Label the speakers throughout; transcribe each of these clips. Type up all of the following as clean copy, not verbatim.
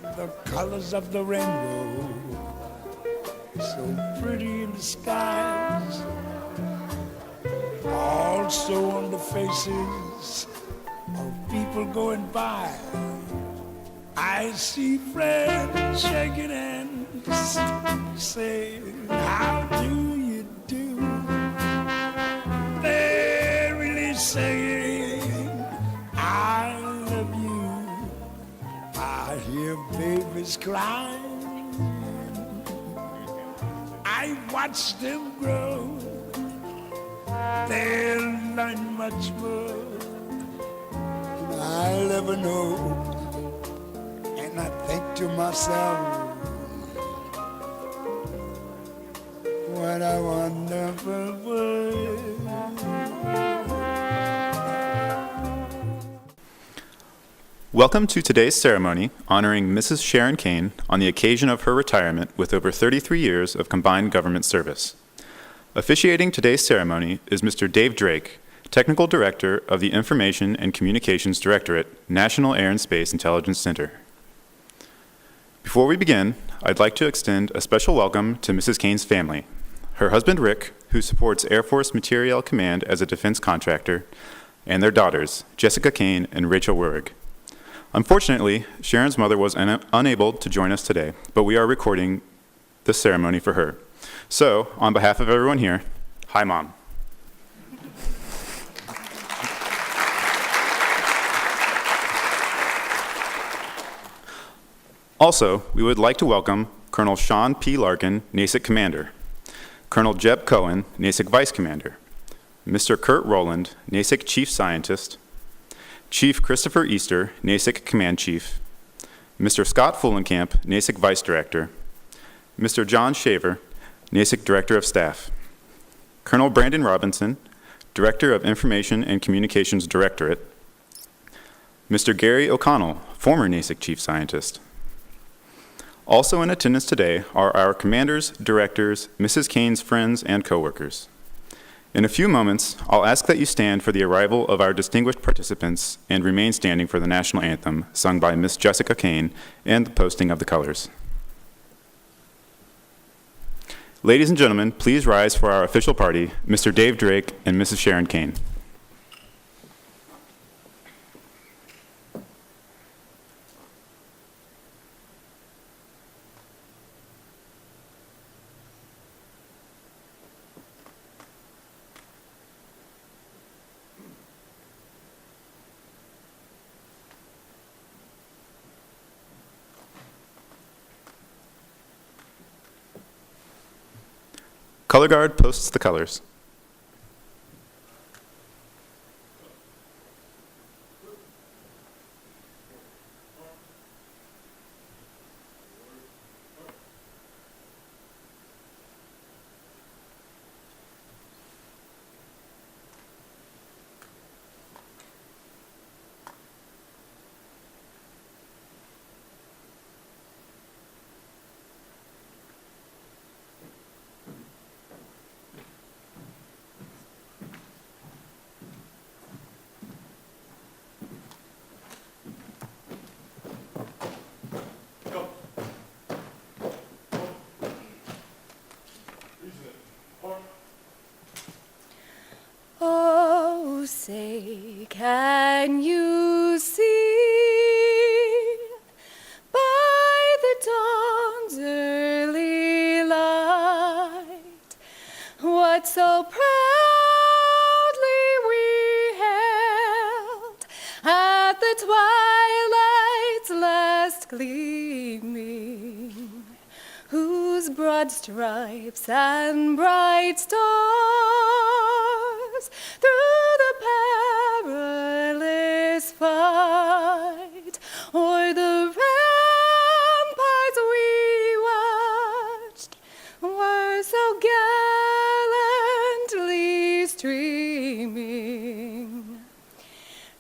Speaker 1: the colors of the rainbow, so pretty in the skies, also on the faces of people going by. I see friends shaking hands, saying, how do you do? They're really saying, I love you. I hear babies crying. I watch them grow. They'll learn much more than I'll ever know. And I think to myself, what a wonderful world.
Speaker 2: Welcome to today's ceremony honoring Mrs. Sharon Cain on the occasion of her retirement with over 33 years of combined government service. Officiating today's ceremony is Mr. Dave Drake, Technical Director of the Information and Communications Directorate, National Air and Space Intelligence Center. Before we begin, I'd like to extend a special welcome to Mrs. Cain's family, her husband Rick, who supports Air Force Materiel Command as a defense contractor, and their daughters, Jessica Cain and Rachel Werrig. Unfortunately, Sharon's mother was unable to join us today, but we are recording this ceremony for her. So, on behalf of everyone here, hi, Mom. Also, we would like to welcome Colonel Sean P. Larkin, NASIC Commander, Colonel Jeb Cohen, NASIC Vice Commander, Mr. Kurt Rowland, NASIC Chief Scientist, Chief Christopher Easter, NASIC Command Chief, Mr. Scott Fulenkamp, NASIC Vice Director, Mr. John Shaver, NASIC Director of Staff, Colonel Brandon Robinson, Director of Information and Communications Directorate, Mr. Gary O'Connell, former NASIC Chief Scientist. Also in attendance today are our commanders, directors, Mrs. Cain's friends, and coworkers. In a few moments, I'll ask that you stand for the arrival of our distinguished participants and remain standing for the national anthem sung by Miss Jessica Cain and the posting of the colors. Ladies and gentlemen, please rise for our official party, Mr. Dave Drake and Mrs. Sharon Cain. Color guard posts the colors.
Speaker 3: Oh, say, can you see by the dawn's early light what so proudly we hailed at the twilight's last gleaming, whose broad stripes and bright stars through the perilous fight o'er the ramparts we watched were so gallantly streaming.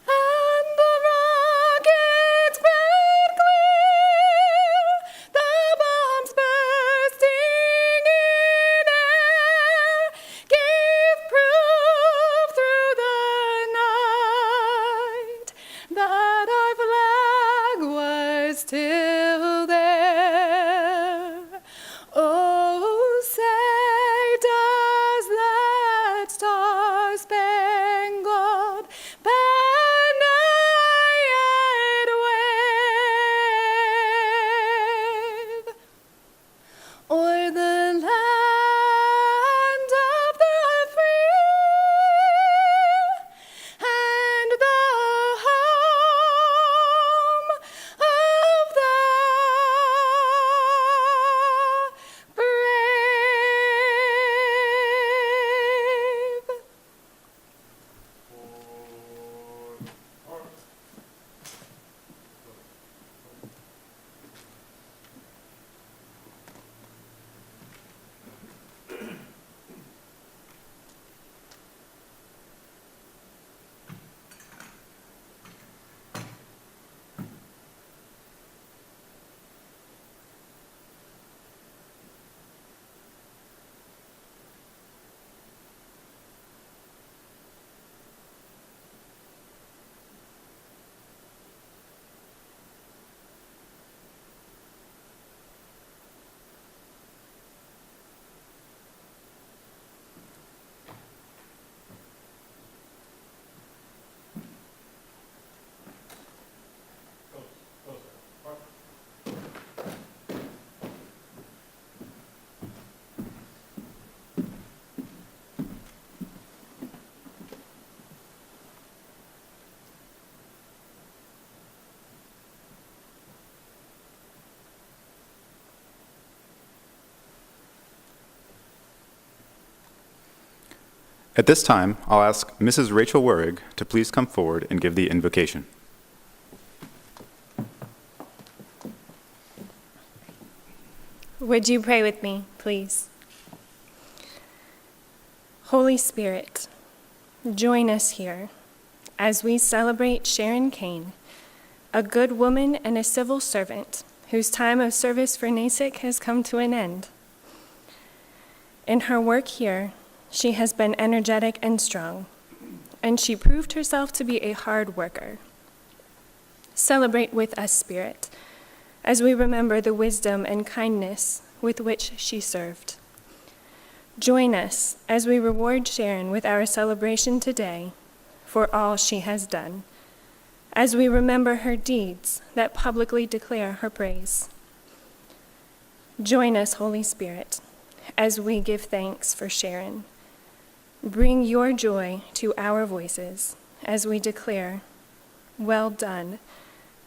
Speaker 3: And the rockets burned clear, the bombs bursting in air gave proof through the
Speaker 2: At this time, I'll ask Mrs. Rachel Werrig to please come forward and give the invocation.
Speaker 3: Would you pray with me, please? Holy Spirit, join us here as we celebrate Sharon Cain, a good woman and a civil servant whose time of service for NASIC has come to an end. In her work here, she has been energetic and strong, and she proved herself to be a hard worker. Celebrate with us, Spirit, as we remember the wisdom and kindness with which she served. Join us as we reward Sharon with our celebration today for all she has done, as we remember her deeds that publicly declare her praise. Join us, Holy Spirit, as we give thanks for Sharon. Bring your joy to our voices as we declare, "Well done,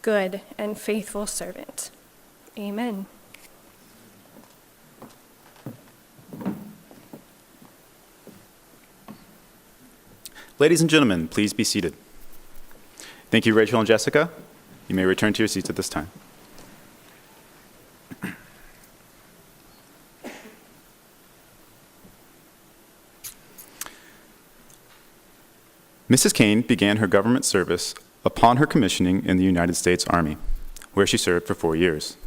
Speaker 3: good and faithful servant." Amen.
Speaker 2: Ladies and gentlemen, please be seated. Thank you, Rachel and Jessica. You may return to your seats at this time. Mrs. Cain began her government service upon her commissioning in the United States Army, where she served for 4 years.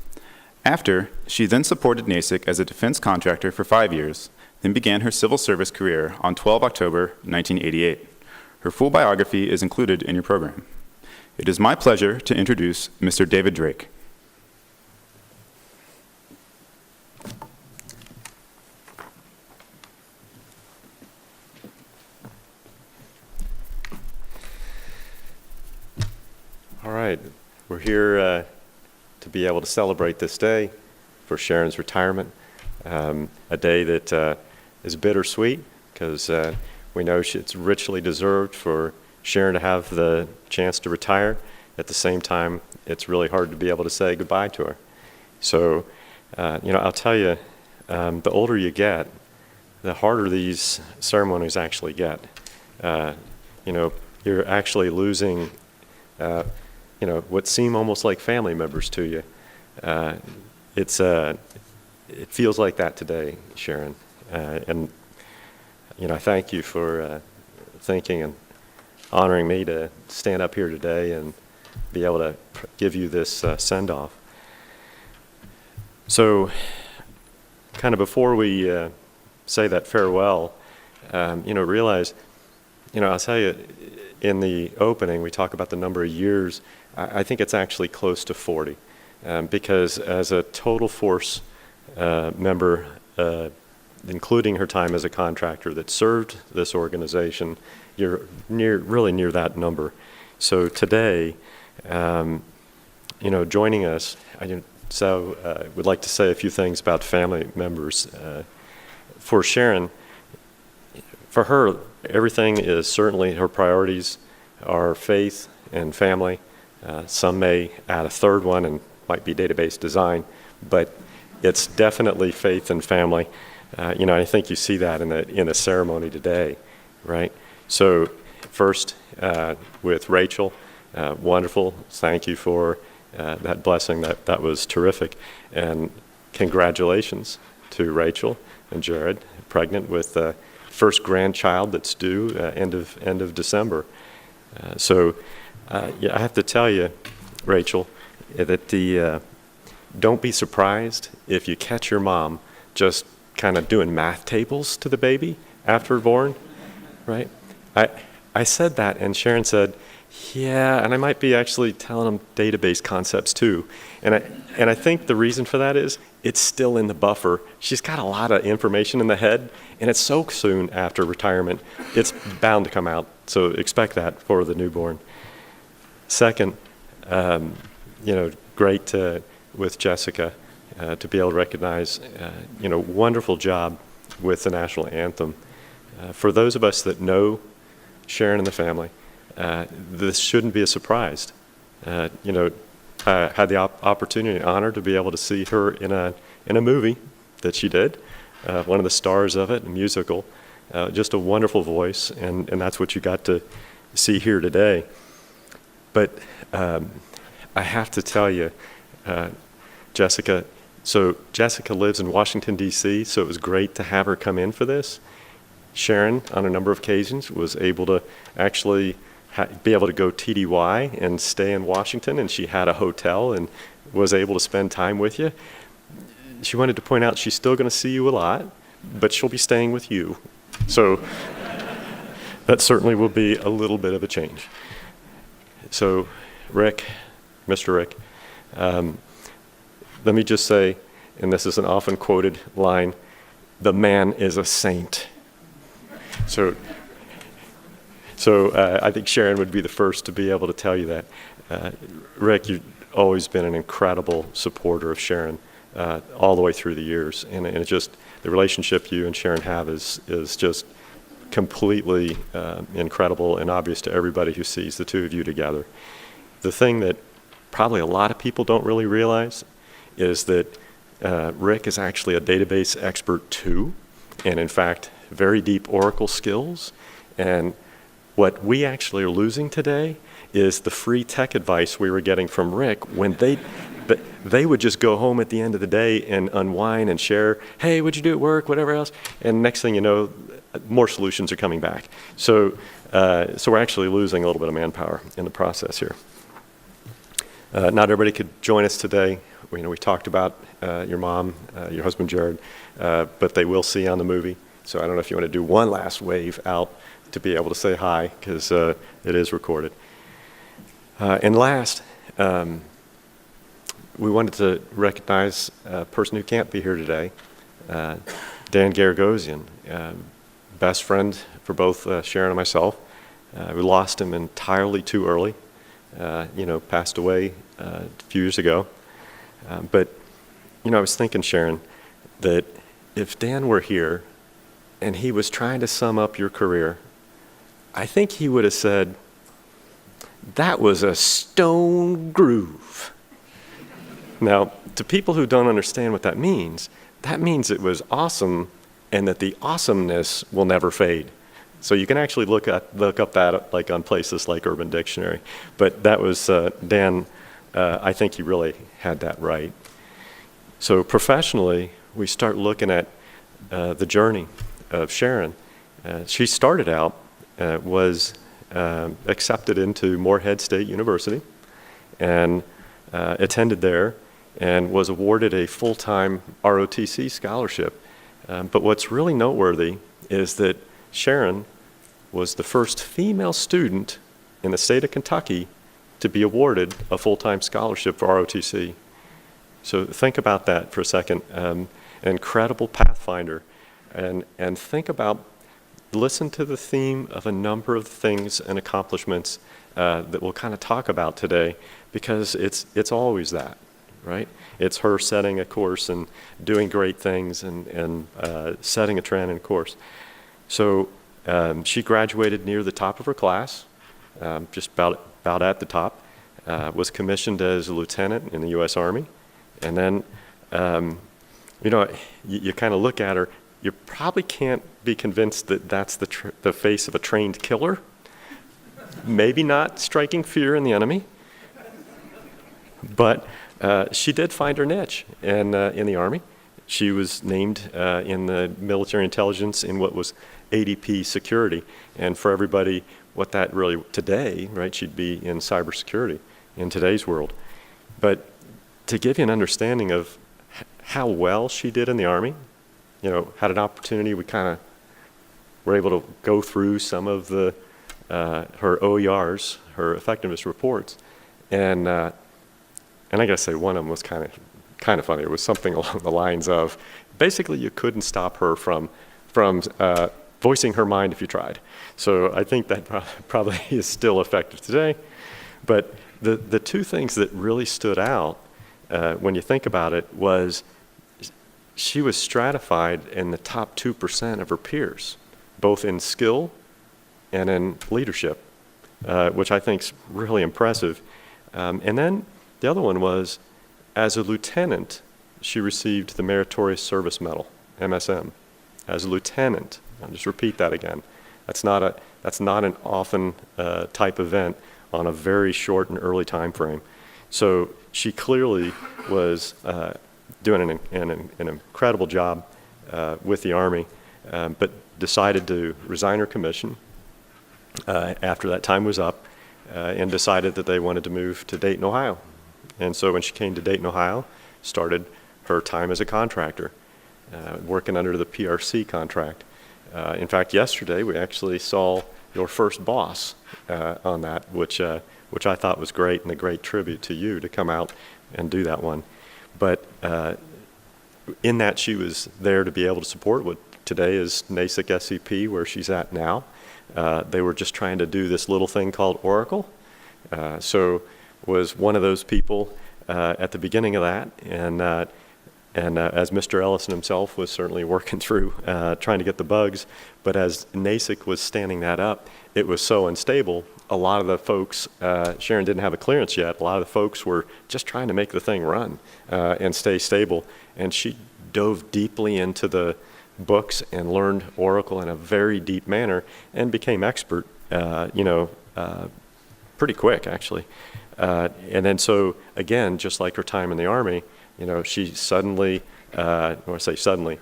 Speaker 2: After, she then supported NASIC as a defense contractor for 5 years, then began her civil service career on 12 October 1988. Her full biography is included in your program. It is my pleasure to introduce Mr. David Drake.
Speaker 4: All right, we're here to be able to celebrate this day for Sharon's retirement, a day that is bittersweet because we know it's richly deserved for Sharon to have the chance to retire. At the same time, it's really hard to be able to say goodbye to her. So, I'll tell you, the older you get, the harder these ceremonies actually get. You're actually losing what seem almost like family members to you. It feels like that today, Sharon. And I thank you for thinking and honoring me to stand up here today and be able to give you this send-off. So, kind of before we say that farewell, realize, I'll tell you, in the opening, we talk about the number of years. I think it's actually close to 40, because as a total force member, including her time as a contractor that served this organization, you're really near that number. So today, joining us, I would like to say a few things about family members. For Sharon, for her, everything is certainly her priorities are faith and family. Some may add a third one and might be database design, but it's definitely faith and family. I think you see that in the ceremony today, right? So first, with Rachel, wonderful. Thank you for that blessing. That was terrific. And congratulations to Rachel and Jared, pregnant with the first grandchild that's due end of December. I have to tell you, Rachel, that don't be surprised if you catch your mom just kind of doing math tables to the baby after born, right? I said that, and Sharon said, yeah, and I might be actually telling them database concepts too. And I think the reason for that is it's still in the buffer. She's got a lot of information in the head, and it's so soon after retirement, it's bound to come out. So expect that for the newborn. Second, great with Jessica to be able to recognize, wonderful job with the national anthem. For those of us that know Sharon and the family, this shouldn't be a surprise. I had the opportunity and honor to be able to see her in a movie that she did, one of the stars of it, a musical. Just a wonderful voice, and that's what you got to see here today. But I have to tell you, Jessica, so Jessica lives in Washington, D.C., so it was great to have her come in for this. Sharon, on a number of occasions, was able to actually be able to go TDY and stay in Washington, and she had a hotel and was able to spend time with you. She wanted to point out she's still going to see you a lot, but she'll be staying with you. So that certainly will be a little bit of a change. So Rick, Mr. Rick, let me just say, and this is an often quoted line, the man is a saint. So I think Sharon would be the first to be able to tell you that. Rick, you've always been an incredible supporter of Sharon all the way through the years. And it's just, the relationship you and Sharon have is just completely incredible and obvious to everybody who sees the two of you together. The thing that probably a lot of people don't really realize is that Rick is actually a database expert too, and in fact, very deep Oracle skills. And what we actually are losing today is the free tech advice we were getting from Rick when they would just go home at the end of the day and unwind and share, hey, what'd you do at work, whatever else, and next thing you know, more solutions are coming back. So we're actually losing a little bit of manpower in the process here. Not everybody could join us today. We talked about your mom, your husband Jared, but they will see on the movie. So I don't know if you want to do one last wave out to be able to say hi, because it is recorded. And last, we wanted to recognize a person who can't be here today, Dan Garagosian, best friend for both Sharon and myself. We lost him entirely too early, passed away a few years ago. But I was thinking, Sharon, that if Dan were here and he was trying to sum up your career, I think he would have said, that was a stone groove. Now, to people who don't understand what that means it was awesome and that the awesomeness will never fade. So you can actually look up that like on places like Urban Dictionary. But that was Dan, I think he really had that right. So professionally, we start looking at the journey of Sharon. She started out, was accepted into Morehead State University and attended there and was awarded a full-time ROTC scholarship. But what's really noteworthy is that Sharon was the first female student in the state of Kentucky to be awarded a full-time scholarship for ROTC. So think about that for a second. An incredible pathfinder. And think about, listen to the theme of a number of things and accomplishments that we'll kind of talk about today, because it's always that, right? It's her setting a course and doing great things and setting a trend and course. So she graduated near the top of her class, just about at the top, was commissioned as a lieutenant in the U.S. Army. And then, you kind of look at her, you probably can't be convinced that that's the face of a trained killer. Maybe not striking fear in the enemy, but she did find her niche in the Army. She was named in the military intelligence in what was ADP security. And for everybody, what that really, today, right, she'd be in cybersecurity in today's world. But to give you an understanding of how well she did in the Army, had an opportunity, we kind of were able to go through some of her OERs, her effectiveness reports, and I gotta say, one of them was kind of funny. It was something along the lines of, basically, you couldn't stop her from voicing her mind if you tried. So I think that probably is still effective today. But the two things that really stood out when you think about it was she was stratified in the top 2% of her peers, both in skill and in leadership, which I think is really impressive. And then the other one was, as a lieutenant, she received the Meritorious Service Medal, MSM, as a lieutenant. I'll just repeat that again. That's not an often type event on a very short and early time frame. So she clearly was doing an incredible job with the Army, but decided to resign her commission after that time was up, and decided that they wanted to move to Dayton, Ohio. And so when she came to Dayton, Ohio, started her time as a contractor, working under the PRC contract. In fact, yesterday we actually saw your first boss on that, which I thought was great, and a great tribute to you to come out and do that one. But in that, she was there to be able to support what today is NASIC SCP, where she's at now. They were just trying to do this little thing called Oracle. So was one of those people at the beginning of that, and as Mr. Ellison himself was certainly working through trying to get the bugs, but as NASIC was standing that up, it was so unstable. A lot of the folks, Sharon didn't have a clearance yet, a lot of the folks were just trying to make the thing run and stay stable. And she dove deeply into the books and learned Oracle in a very deep manner and became expert, pretty quick, actually. And then so, again, just like her time in the Army, she suddenly, when I say suddenly,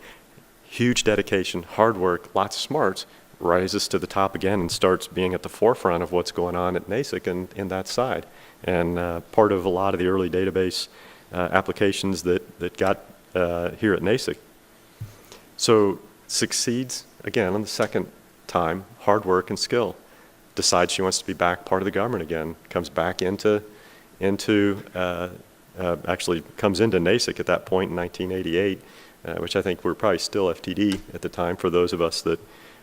Speaker 4: huge dedication, hard work, lots of smarts, rises to the top again and starts being at the forefront of what's going on at NASIC and in that side. And part of a lot of the early database applications that got here at NASIC. So succeeds, again, on the second time, hard work and skill. Decides she wants to be back part of the government again, comes back actually comes into NASIC at that point in 1988, which I think we're probably still FTD at the time for those of us that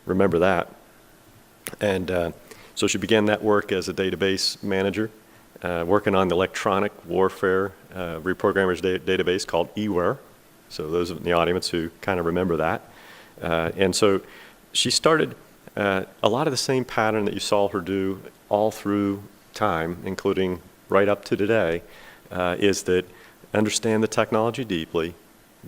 Speaker 4: remember that. And so she began that work as a database manager, working on the electronic warfare reprogrammers database called EWARE. So those in the audience who kind of remember that. And so she started a lot of the same pattern that you saw her do all through time, including right up to today, is that understand the technology deeply,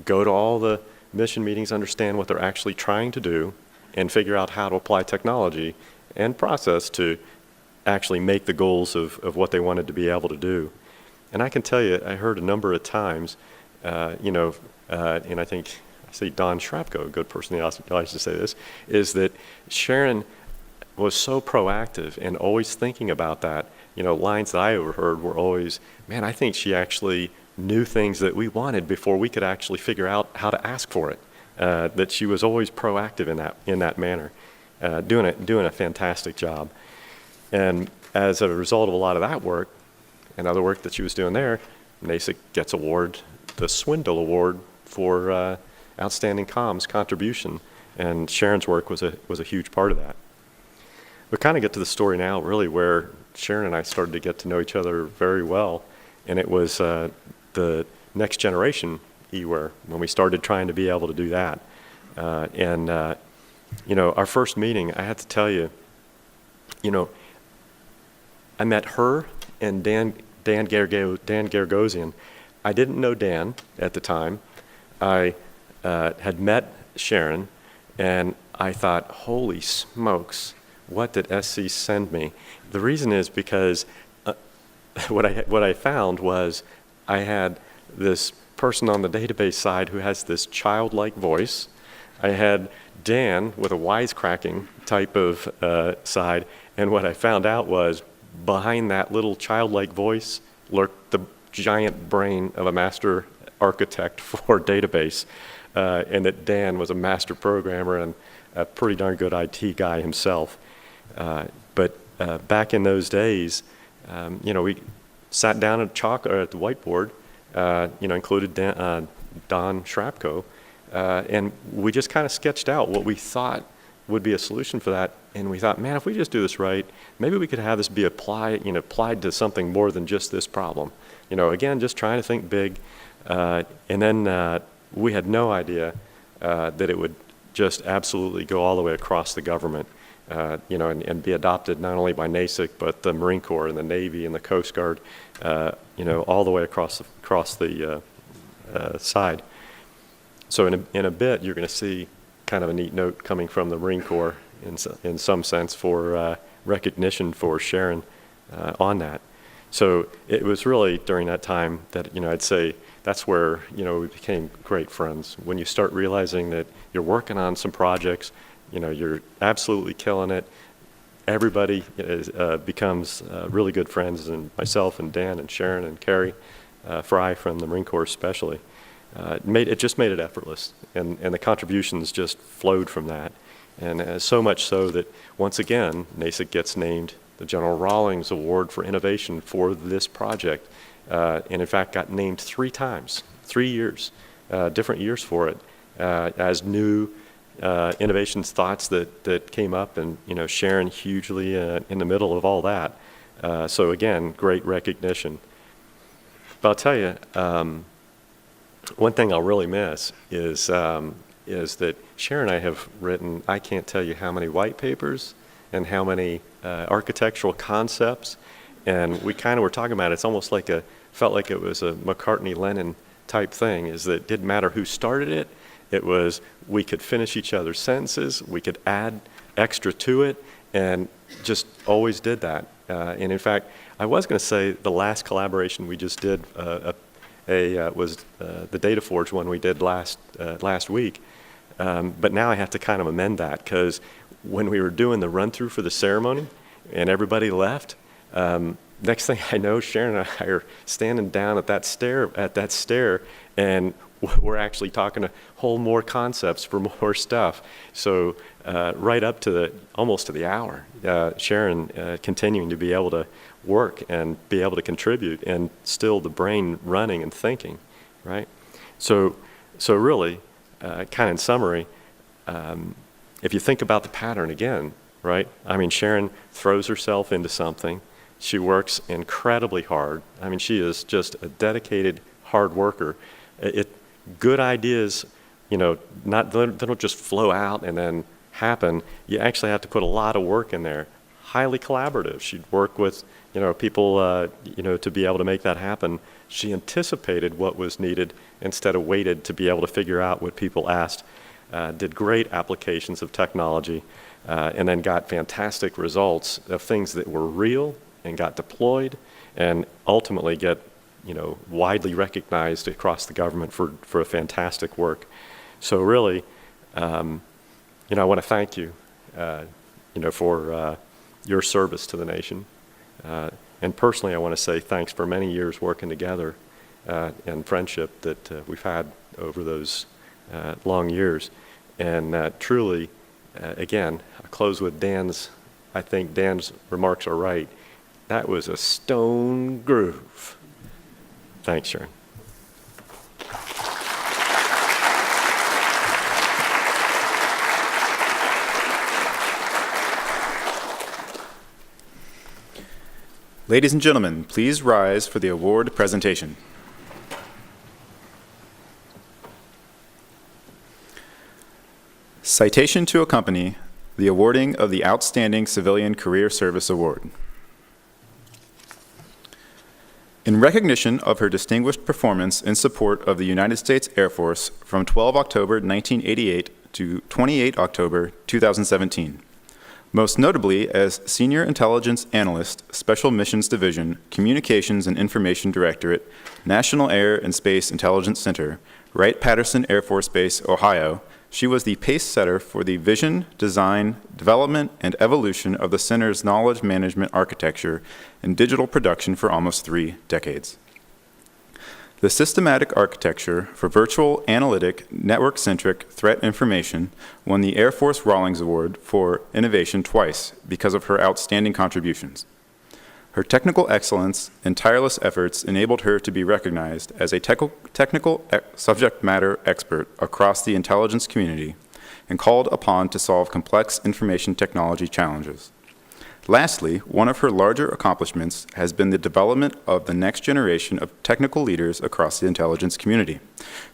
Speaker 4: go to all the mission meetings, understand what they're actually trying to do, and figure out how to apply technology and process to actually make the goals of what they wanted to be able to do. And I can tell you, I heard a number of times, and I think I say Don Shrapko, a good person in the audience to say this, is that Sharon was so proactive and always thinking about that. Lines that I overheard were always, man, I think she actually knew things that we wanted before we could actually figure out how to ask for it. That she was always proactive in that manner, doing a fantastic job. And as a result of a lot of that work and other work that she was doing there, NASIC gets awarded the Swindle Award for outstanding comms contribution, and Sharon's work was a huge part of that. We kind of get to the story now, really, where Sharon and I started to get to know each other very well, and it was the next generation EWARE when we started trying to be able to do that. Our first meeting, I have to tell you, I met her and Dan Gargosian. I didn't know Dan at the time. I had met Sharon, and I thought, holy smokes, what did SC send me? The reason is because what I found was I had this person on the database side who has this childlike voice. I had Dan with a wisecracking type of side, and what I found out was behind that little childlike voice lurked the giant brain of a master architect for database, and that Dan was a master programmer and a pretty darn good IT guy himself. But back in those days, we sat down at the whiteboard, included Don Shrapko, and we just kind of sketched out what we thought would be a solution for that. And we thought, man, if we just do this right, maybe we could have this be applied to something more than just this problem. Again, just trying to think big. And then we had no idea that it would just absolutely go all the way across the government, and be adopted not only by NASIC, but the Marine Corps and the Navy and the Coast Guard, all the way across the side. So in a bit, you're going to see kind of a neat note coming from the Marine Corps in some sense for recognition for Sharon on that. So it was really during that time that, I'd say that's where, we became great friends. When you start realizing that you're working on some projects, you're absolutely killing it. Everybody becomes really good friends, and myself and Dan and Sharon and Carrie Fry from the Marine Corps especially. It just made it effortless, and the contributions just flowed from that. And so much so that, once again, NASIC gets named the General Rawlings Award for Innovation for this project, and in fact got named 3 times, 3 years, different years for it, as new innovations, thoughts that came up, and Sharon hugely in the middle of all that. So again, great recognition. But I'll tell you, one thing I'll really miss is that Sharon and I have written, I can't tell you how many white papers and how many architectural concepts, and we kind of were talking about it. It's almost like felt like it was a McCartney-Lennon type thing, is that it didn't matter who started it. It was, we could finish each other's sentences, we could add extra to it, and just always did that. And in fact, I was going to say the last collaboration we just did was the Data Forge one we did last week. But now I have to kind of amend that, because when we were doing the run-through for the ceremony and everybody left, next thing I know, Sharon and I are standing down at that stair, and we're actually talking a whole more concepts for more stuff. So right up to almost to the hour, Sharon continuing to be able to work and be able to contribute, and still the brain running and thinking, right? So really, kind of in summary, if you think about the pattern again, right? I mean, Sharon throws herself into something. She works incredibly hard. I mean, she is just a dedicated hard worker. Good ideas, they don't just flow out and then happen. You actually have to put a lot of work in there. Highly collaborative. She'd work with, people, to be able to make that happen. She anticipated what was needed instead of waited to be able to figure out what people asked. Did great applications of technology, and then got fantastic results of things that were real and got deployed, and ultimately get widely recognized across the government for a fantastic work. So really, I want to thank you, for your service to the nation. And personally, I want to say thanks for many years working together and friendship that we've had over those long years. And truly, again, I'll close with I think Dan's remarks are right. That was a stone groove. Thanks, Sharon.
Speaker 2: Ladies and gentlemen, please rise for the award presentation. Citation to accompany the awarding of the Outstanding Civilian Career Service Award. In recognition of her distinguished performance in support of the United States Air Force from 12 October 1988 to 28 October 2017, most notably as Senior Intelligence Analyst, Special Missions Division, Communications and Information Directorate, National Air and Space Intelligence Center, Wright-Patterson Air Force Base, Ohio, she was the pace setter for the vision, design, development, and evolution of the center's knowledge management architecture and digital production for almost 3 decades. The systematic architecture for virtual, analytic, network-centric threat information won the Air Force Rawlings Award for Innovation twice because of her outstanding contributions. Her technical excellence and tireless efforts enabled her to be recognized as a technical subject matter expert across the intelligence community and called upon to solve complex information technology challenges. Lastly, one of her larger accomplishments has been the development of the next generation of technical leaders across the intelligence community.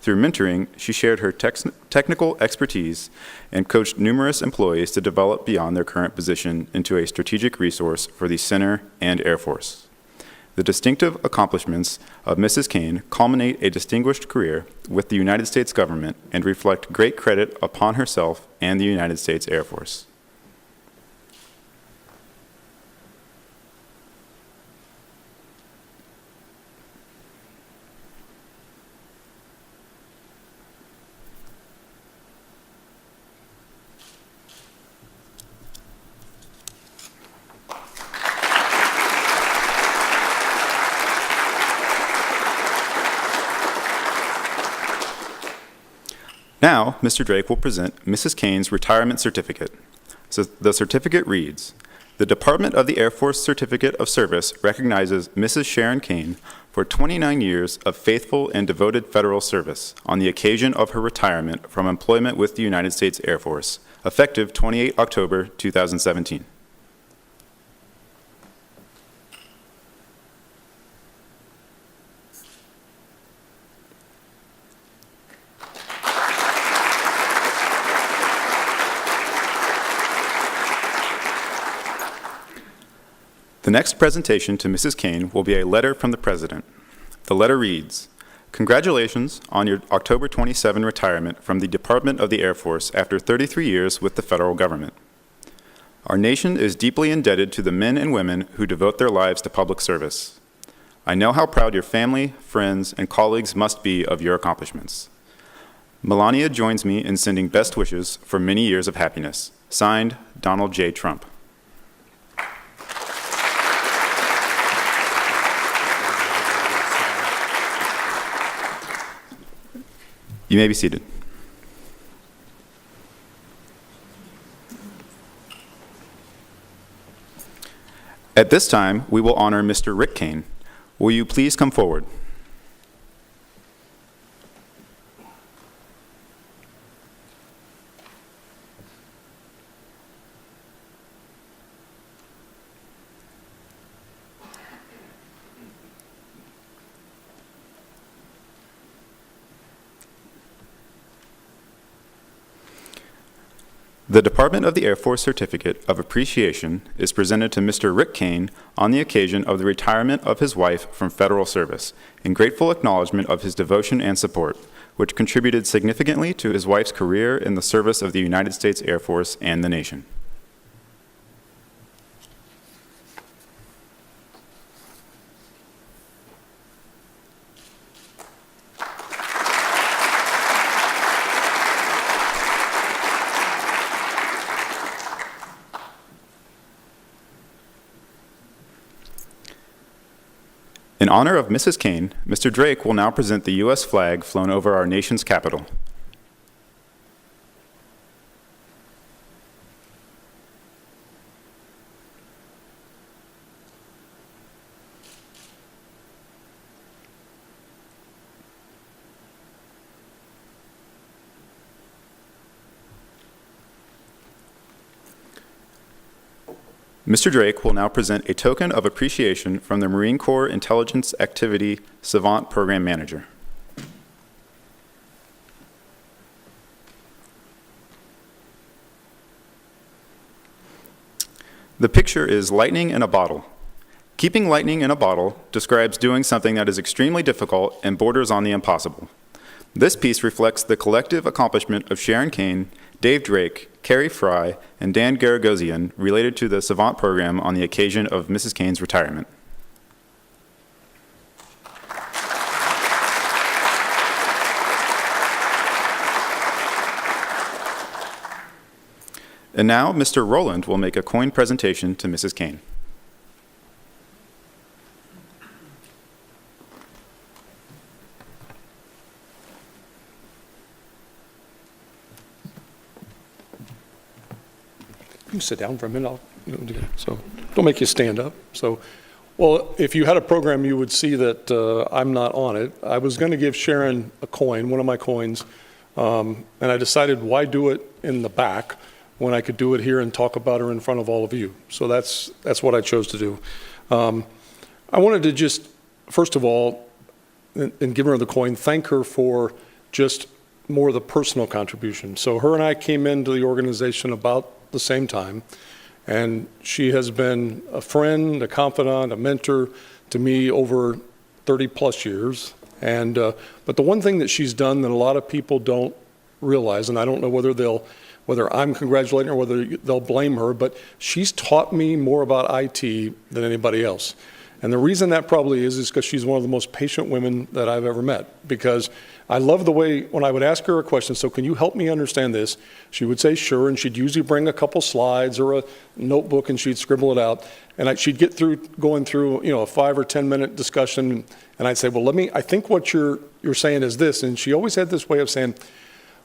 Speaker 2: Through mentoring, she shared her technical expertise and coached numerous employees to develop beyond their current position into a strategic resource for the Center and Air Force. the distinctive accomplishments of Mrs. Cain culminate a distinguished career with the United States government and reflect great credit upon herself and the United States Air Force. Now, Mr. Drake will present Mrs. Cain's retirement certificate. So the certificate reads, "The Department of the Air Force Certificate of Service recognizes Mrs. Sharon Cain for 29 years of faithful and devoted federal service on the occasion of her retirement from employment with the United States Air Force, effective 28 October 2017. The next presentation to Mrs. Cain will be a letter from the President. The letter reads, "Congratulations on your October 27 retirement from the Department of the Air Force after 33 years with the federal government. Our nation is deeply indebted to the men and women who devote their lives to public service. I know how proud your family, friends, and colleagues must be of your accomplishments. Melania joins me in sending best wishes for many years of happiness. Signed, Donald J. Trump." You may be seated. At this time, we will honor Mr. Rick Cain. Will you please come forward? The Department of the Air Force Certificate of Appreciation is presented to Mr. Rick Cain on the occasion of the retirement of his wife from federal service, in grateful acknowledgement of his devotion and support, which contributed significantly to his wife's career in the service of the United States Air Force and the nation. In honor of Mrs. Cain, Mr. Drake will now present the U.S. flag flown over our nation's capital. Mr. Drake will now present a token of appreciation from the Marine Corps Intelligence Activity Savant Program Manager. The picture is lightning in a bottle. Keeping lightning in a bottle describes doing something that is extremely difficult and borders on the impossible. This piece reflects the collective accomplishment of Sharon Cain, Dave Drake, Carrie Fry, and Dan Garagosian related to the Savant program on the occasion of Mrs. Cain's retirement. And now, Mr. Rowland will make a coin presentation to Mrs. Cain.
Speaker 5: You can sit down for a minute. So don't make you stand up. So, well, if you had a program, you would see that I'm not on it. I was going to give Sharon a coin, one of my coins, and I decided why do it in the back when I could do it here and talk about her in front of all of you. So that's what I chose to do. I wanted to just, first of all, in giving her the coin, thank her for just more of the personal contribution. So her and I came into the organization about the same time, and she has been a friend, a confidant, a mentor to me over 30-plus years. And but the one thing that she's done that a lot of people don't realize, and I don't know whether I'm congratulating her or whether they'll blame her, but she's taught me more about IT than anybody else. And the reason that probably is because she's one of the most patient women that I've ever met. Because I love the way, when I would ask her a question, so can you help me understand this? She would say sure, and she'd usually bring a couple slides or a notebook and she'd scribble it out. And she'd get through going through, a 5 or 10 minute discussion, and I'd say, well, I think what you're saying is this. And she always had this way of saying,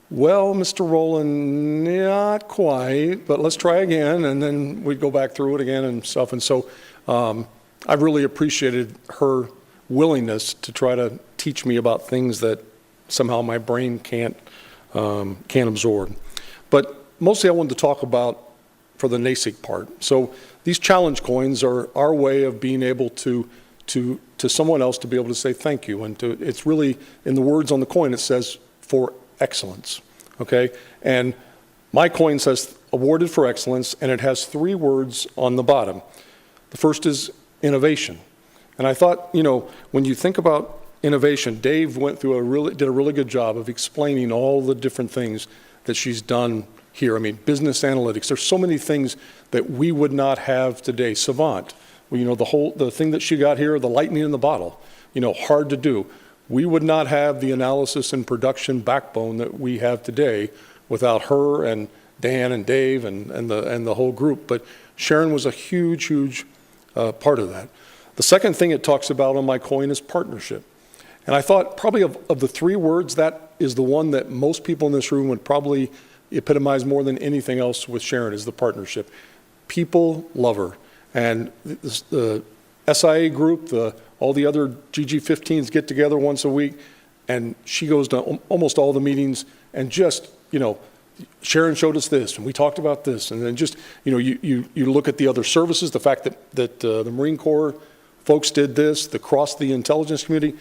Speaker 5: well, Mr. Rowland, not quite, but let's try again. And then we'd go back through it again and stuff. And so I've really appreciated her willingness to try to teach me about things that somehow my brain can't absorb. But mostly I wanted to talk about for the NASIC part. So these challenge coins are our way of being able to someone else to be able to say thank you. And it's really, in the words on the coin, it says for excellence, okay? And my coin says awarded for excellence, and it has 3 words on the bottom. The first is innovation. And I thought, when you think about innovation, Dave did a really good job of explaining all the different things that she's done here. I mean, business analytics. There's so many things that we would not have today. Savant, the thing that she got here, the lightning in the bottle, hard to do. We would not have the analysis and production backbone that we have today without her and Dan and Dave and the whole group. But Sharon was a huge part of that. The second thing it talks about on my coin is partnership. And I thought probably of the 3 words, that is the one that most people in this room would probably epitomize more than anything else with Sharon, is the partnership. People love her. And the SIA group, all the other GG15s get together once a week, and she goes to almost all the meetings and just, Sharon showed us this, and we talked about this, and then just, you look at the other services, the fact that the Marine Corps folks did this, across the intelligence community,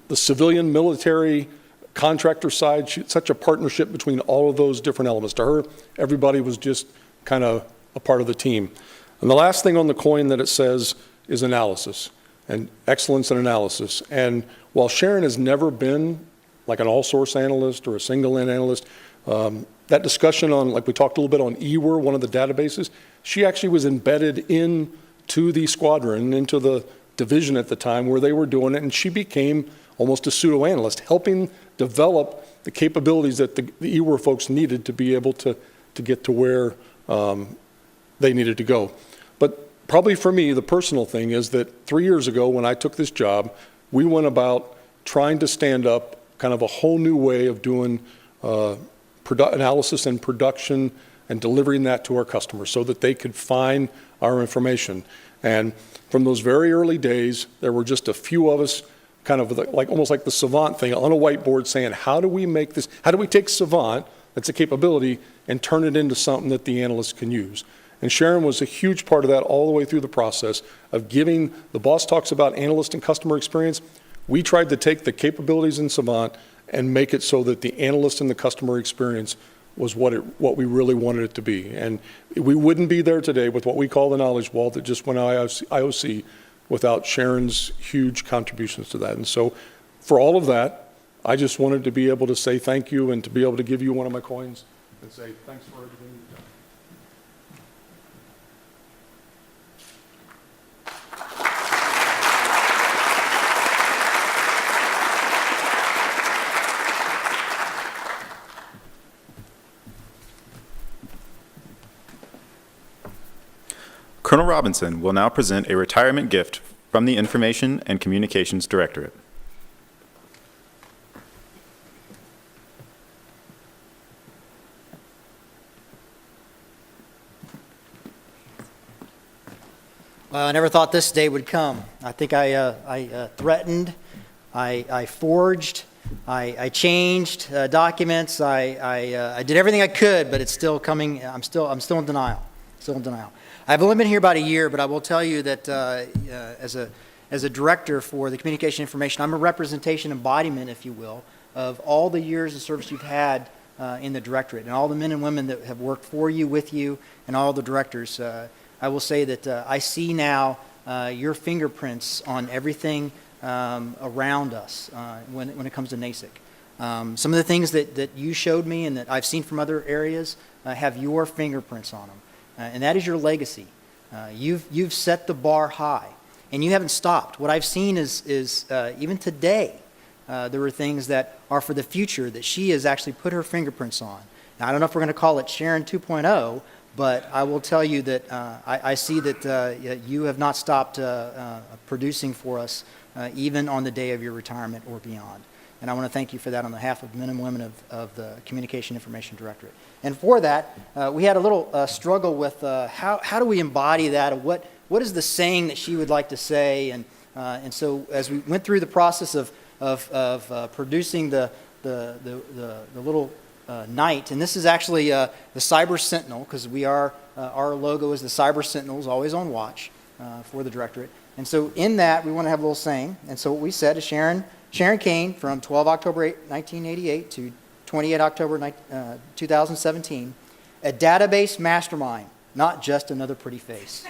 Speaker 5: the civilian, military, contractor side, such a partnership between all of those different elements. To her, everybody was just kind of a part of the team. And the last thing on the coin that it says is analysis, and excellence in analysis. And while Sharon has never been like an all-source analyst or a single-in analyst, that discussion on, like we talked a little bit on EWR, one of the databases, she actually was embedded into the squadron, into the division at the time where they were doing it, and she became almost a pseudo-analyst, helping develop the capabilities that the EWR folks needed to be able to get to where they needed to go. But probably for me, the personal thing is that 3 years ago when I took this job, we went about trying to stand up kind of a whole new way of doing analysis and production and delivering that to our customers so that they could find our information. And from those very early days, there were just a few of us kind of almost like the Savant thing on a whiteboard saying, how do we make this, how do we take Savant, that's a capability, and turn it into something that the analysts can use? And Sharon was a huge part of that all the way through the process of giving, the boss talks about analyst and customer experience. We tried to take the capabilities in Savant and make it so that the analyst and the customer experience was what we really wanted it to be. And we wouldn't be there today with what we call the knowledge wall that just went IOC without Sharon's huge contributions to that. And so for all of that, I just wanted to be able to say thank you and to be able to give you one of my coins and say thanks for everything you've done.
Speaker 2: Colonel Robinson will now present a retirement gift from the Information and Communications Directorate.
Speaker 6: Well, I never thought this day would come. I think I threatened, I forged, I changed documents, I did everything I could, but it's still coming. I'm still in denial. Still in denial. I've only been here about a year, but I will tell you that as a director for the communication information, I'm a representation embodiment, if you will, of all the years of service you've had in the directorate and all the men and women that have worked for you, with you, and all the directors. I will say that I see now your fingerprints on everything around us when it comes to NASIC. Some of the things that you showed me and that I've seen from other areas have your fingerprints on them, and that is your legacy. You've set the bar high, and you haven't stopped. What I've seen is even today, there were things that are for the future that she has actually put her fingerprints on. Now, I don't know if we're going to call it Sharon 2.0, but I will tell you that I see that you have not stopped producing for us, even on the day of your retirement or beyond. And I want to thank you for that on behalf of men and women of the Communication Information Directorate. And for that, we had a little struggle with how do we embody that? What is the saying that she would like to say? And so as we went through the process of producing the little knight, and this is actually the Cyber Sentinel, because our logo is the Cyber Sentinels, always on watch for the Directorate. And so in that, we want to have a little saying. And so what we said is Sharon Cain, from 12 October 1988 to 28 October 2017, a database mastermind, not just another pretty face.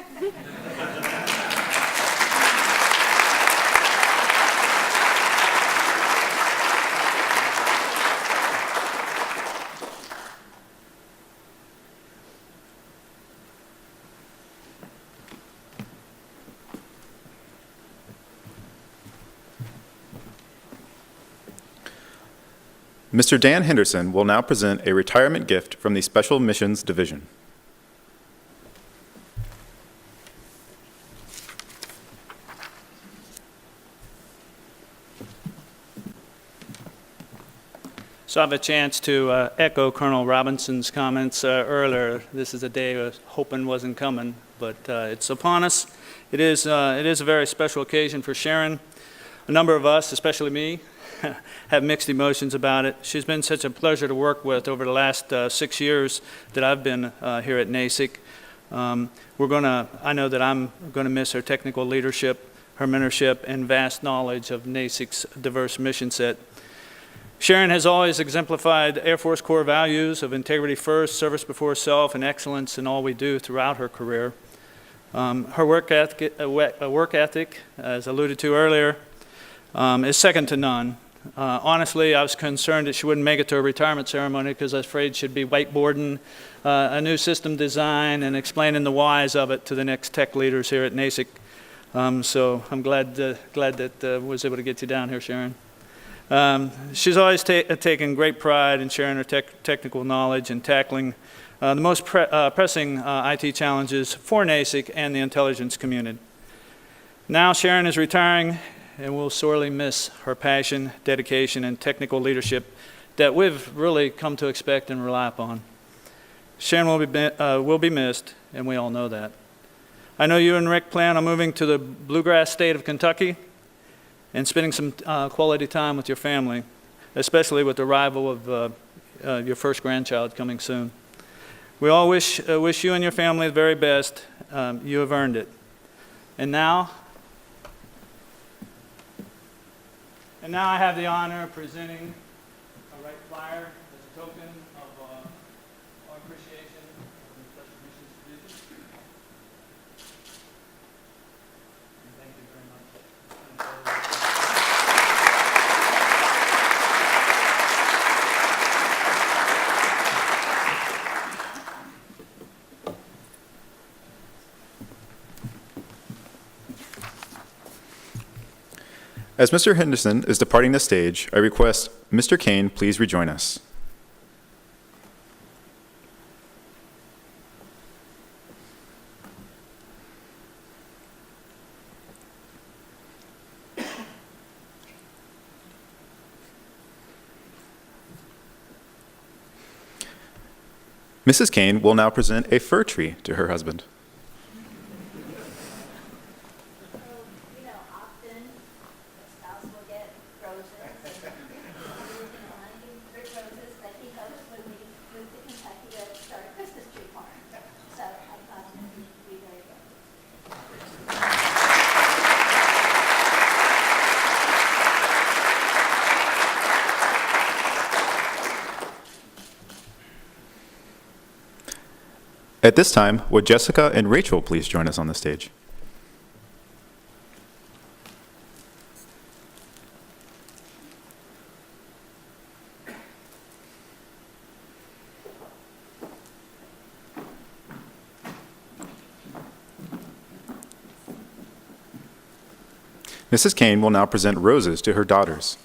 Speaker 2: Mr. Dan Henderson will now present a retirement gift from the Special Missions Division.
Speaker 7: So I have a chance to echo Colonel Robinson's comments earlier. This is a day I was hoping wasn't coming, but it's upon us. It is a very special occasion for Sharon. A number of us, especially me, have mixed emotions about it. She's been such a pleasure to work with over the last 6 years that I've been here at NASIC. I know that I'm going to miss her technical leadership, her mentorship, and vast knowledge of NASIC's diverse mission set. Sharon has always exemplified Air Force core values of integrity first, service before self, and excellence in all we do throughout her career. Her work ethic, as alluded to earlier, is second to none. Honestly, I was concerned that she wouldn't make it to her retirement ceremony because I was afraid she'd be whiteboarding a new system design and explaining the whys of it to the next tech leaders here at NASIC. So I'm glad that I was able to get you down here, Sharon. She's always taken great pride in sharing her technical knowledge and tackling the most pressing IT challenges for NASIC and the intelligence community. Now Sharon is retiring, and we'll sorely miss her passion, dedication, and technical leadership that we've really come to expect and rely upon. Sharon will be missed, and we all know that. I know you and Rick plan on moving to the bluegrass state of Kentucky and spending some quality time with your family, especially with the arrival of your first grandchild coming soon. We all wish you and your family the very best. You have earned it. And now I have the honor of presenting a right flyer as a token of our appreciation of the Special Missions Division. And thank you very much.
Speaker 2: As Mr. Henderson is departing the stage, I request Mr. Cain please rejoin us. Mrs. Cain will now present a fir tree to her husband. At this time, would Jessica and Rachel please join us on the stage? Mrs. Cain will now present roses to her daughters.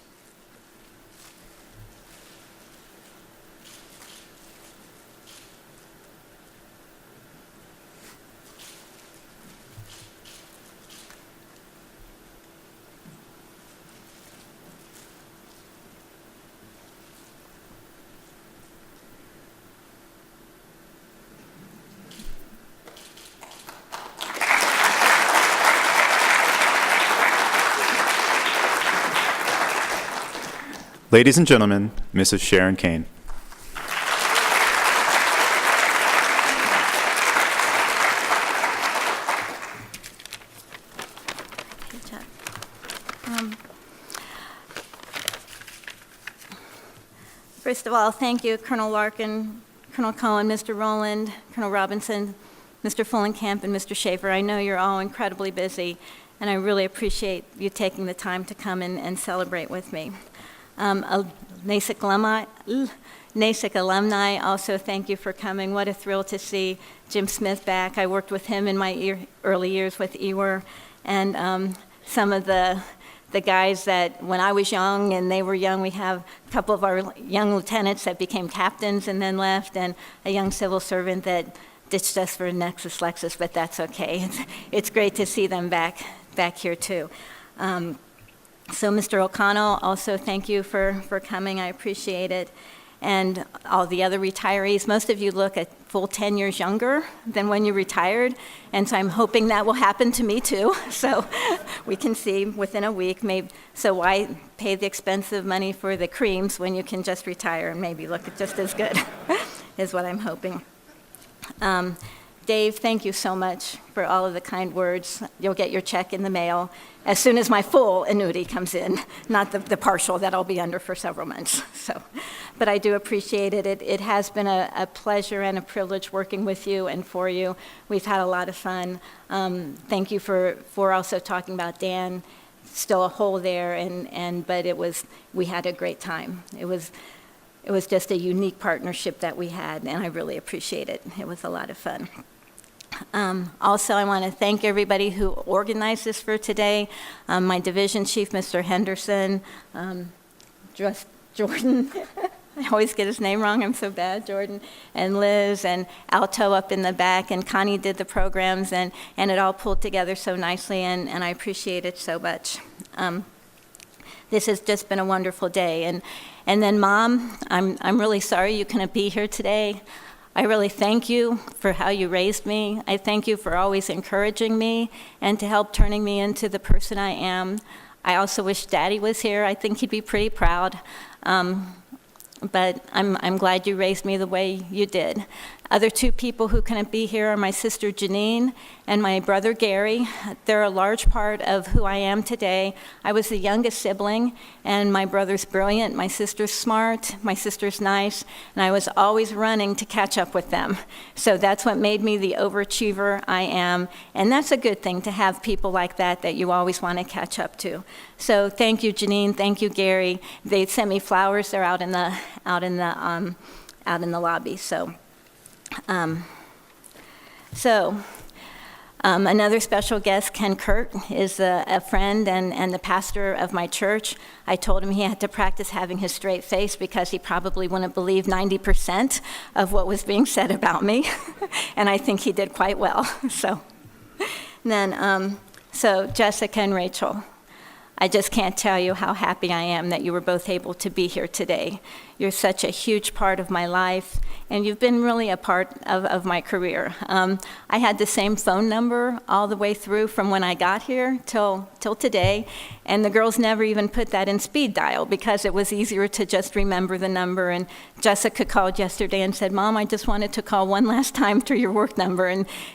Speaker 2: Ladies and gentlemen, Mrs. Sharon Cain.
Speaker 8: Good job. First of all, thank you, Colonel Larkin, Colonel Cohen, Mr. Rowland, Colonel Robinson, Mr. Fullenkamp, and Mr. Schaefer. I know you're all incredibly busy, and I really appreciate you taking the time to come and celebrate with me. NASIC alumni, also thank you for coming. What a thrill to see Jim Smith back. I worked with him in my early years with EWER, and some of the guys that when I was young and they were young, we have a couple of our young lieutenants that became captains and then left, and a young civil servant that ditched us for Nexus Lexus, but that's okay. It's great to see them back here too. So Mr. O'Connell, also thank you for coming. I appreciate it. And all the other retirees, most of you look a full 10 years younger than when you retired, and so I'm hoping that will happen to me too. So we can see within a week, maybe. So why pay the expensive money for the creams when you can just retire and maybe look just as good, is what I'm hoping. Dave, thank you so much for all of the kind words. You'll get your check in the mail as soon as my full annuity comes in, not the partial that I'll be under for several months. So, but I do appreciate it. It has been a pleasure and a privilege working with you and for you. We've had a lot of fun. Thank you for also talking about Dan. Still a hole there, but we had a great time. It was just a unique partnership that we had, and I really appreciate it. It was a lot of fun. Also, I want to thank everybody who organized this for today. My division chief, Mr. Henderson, Jordan, I always get his name wrong, I'm so bad, Jordan, and Liz, and Alto up in the back, and Connie did the programs, and it all pulled together so nicely, and I appreciate it so much. This has just been a wonderful day. And then, Mom, I'm really sorry you couldn't be here today. I really thank you for how you raised me. I thank you for always encouraging me and to help turning me into the person I am. I also wish Daddy was here. I think he'd be pretty proud. But I'm glad you raised me the way you did. Other two people who couldn't be here are my sister Janine and my brother Gary. They're a large part of who I am today. I was the youngest sibling, and my brother's brilliant, my sister's smart, my sister's nice, and I was always running to catch up with them. So that's what made me the overachiever I am, and that's a good thing to have people like that you always want to catch up to. So thank you, Janine. Thank you, Gary. They sent me flowers. They're out in the lobby. So. Another special guest, Ken Kurt, is a friend and the pastor of my church. I told him he had to practice having his straight face because he probably wouldn't believe 90% of what was being said about me, and I think he did quite well. So Jessica and Rachel, I just can't tell you how happy I am that you were both able to be here today. You're such a huge part of my life, and you've been really a part of my career. I had the same phone number all the way through from when I got here till today, and the girls never even put that in speed dial because it was easier to just remember the number. And Jessica called yesterday and said, "Mom, I just wanted to call one last time to your work number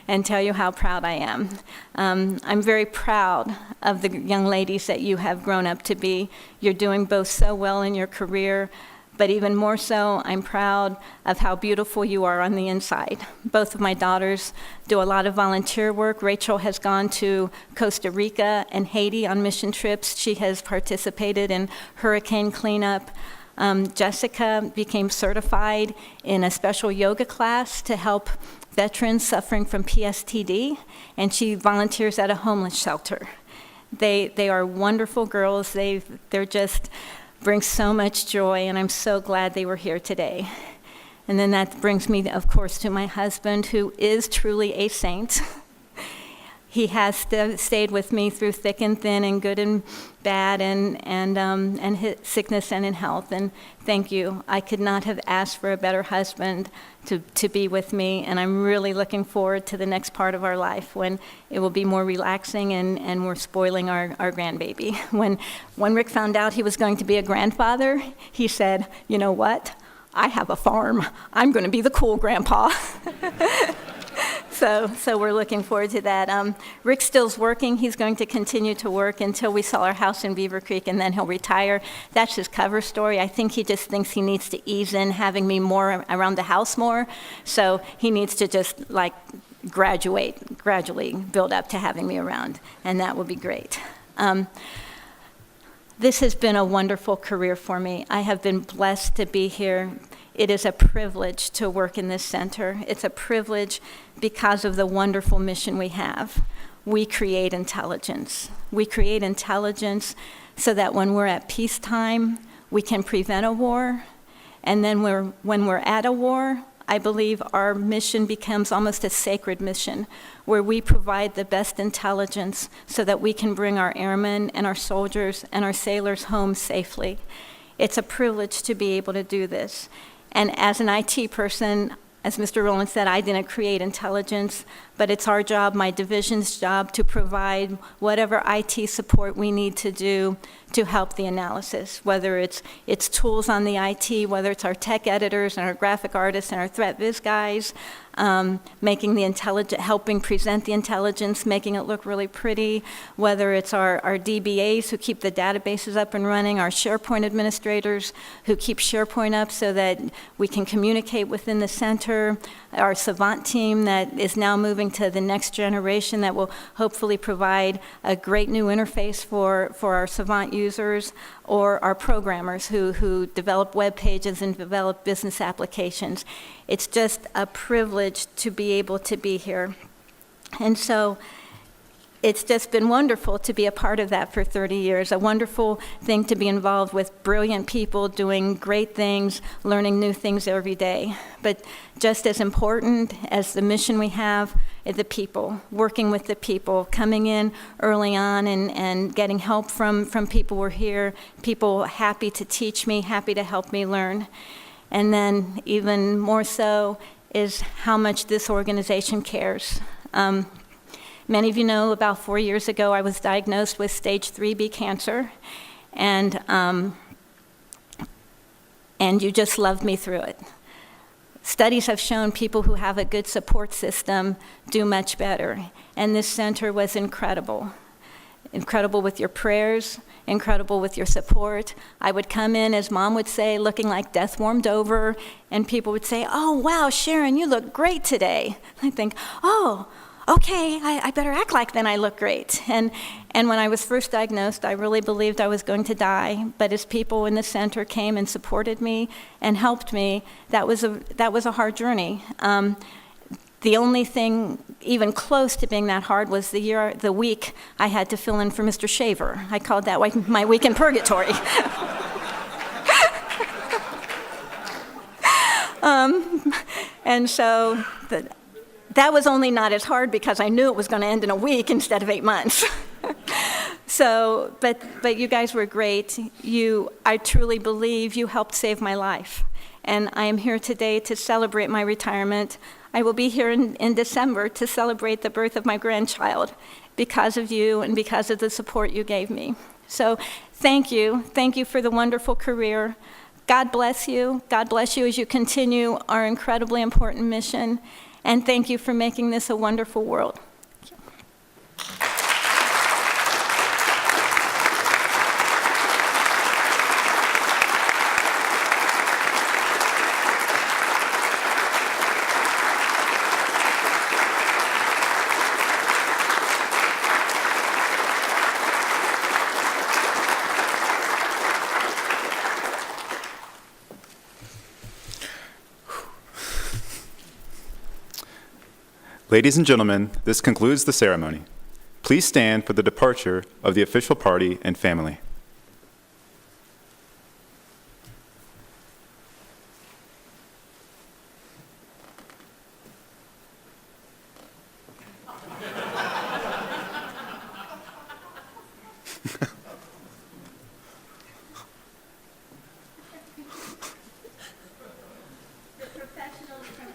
Speaker 8: and tell you how proud I am." I'm very proud of the young ladies that you have grown up to be. You're doing both so well in your career, but even more so, I'm proud of how beautiful you are on the inside. Both of my daughters do a lot of volunteer work. Rachel has gone to Costa Rica and Haiti on mission trips. She has participated in hurricane cleanup. Jessica became certified in a special yoga class to help veterans suffering from PSTD, and she volunteers at a homeless shelter. They are wonderful girls. They're just bring so much joy, and I'm so glad they were here today. And then that brings me, of course, to my husband, who is truly a saint. He has stayed with me through thick and thin, and good and bad, and sickness and in health. And thank you. I could not have asked for a better husband to be with me, and I'm really looking forward to the next part of our life when it will be more relaxing and we're spoiling our grandbaby. When Rick found out he was going to be a grandfather, he said, "You know what? I have a farm. I'm going to be the cool grandpa." So we're looking forward to that. Rick still's working. He's going to continue to work until we sell our house in Beaver Creek, and then he'll retire. That's his cover story. I think he just thinks he needs to ease in having me more around the house more. So he needs to just gradually build up to having me around, and that will be great. This has been a wonderful career for me. I have been blessed to be here. It is a privilege to work in this center. It's a privilege because of the wonderful mission we have. We create intelligence. We create intelligence so that when we're at peacetime, we can prevent a war. And then when we're at a war, I believe our mission becomes almost a sacred mission, where we provide the best intelligence so that we can bring our airmen and our soldiers and our sailors home safely. It's a privilege to be able to do this. And as an IT person, as Mr. Rowland said, I didn't create intelligence, but it's our job, my division's job, to provide whatever IT support we need to do to help the analysis, whether it's tools on the IT, whether it's our tech editors and our graphic artists and our threat viz guys, making the helping present the intelligence, making it look really pretty, whether it's our DBAs who keep the databases up and running, our SharePoint administrators who keep SharePoint up so that we can communicate within the center, our Savant team that is now moving to the next generation that will hopefully provide a great new interface for our Savant users, or our programmers who develop web pages and develop business applications. It's just a privilege to be able to be here. And so it's just been wonderful to be a part of that for 30 years, a wonderful thing to be involved with brilliant people doing great things, learning new things every day. But just as important as the mission we have, the people, working with the people, coming in early on and getting help from people who are here, people happy to teach me, happy to help me learn. And then even more so is how much this organization cares. Many of you know about 4 years ago I was diagnosed with stage 3B cancer, and you just loved me through it. Studies have shown people who have a good support system do much better, and this center was incredible. Incredible with your prayers, incredible with your support. I would come in, as Mom would say, looking like death warmed over, and people would say, "Oh, wow, Sharon, you look great today." I think, "Oh, okay, I better act like then I look great." And when I was first diagnosed, I really believed I was going to die. But as people in the center came and supported me and helped me, that was a hard journey. The only thing even close to being that hard was the week I had to fill in for Mr. Shaver. I called that my week in purgatory. And so that was only not as hard because I knew it was going to end in a week instead of 8 months. So, but you guys were great. I truly believe you helped save my life. And I am here today to celebrate my retirement. I will be here in December to celebrate the birth of my grandchild because of you and because of the support you gave me. So thank you. Thank you for the wonderful career. God bless you. God bless you as you continue our incredibly important mission. And thank you for making this a wonderful world.
Speaker 2: Ladies and gentlemen, this concludes the ceremony. Please please stand for the departure of the official party and family.
Speaker 8: The professionals from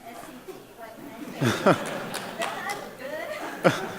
Speaker 8: SCT,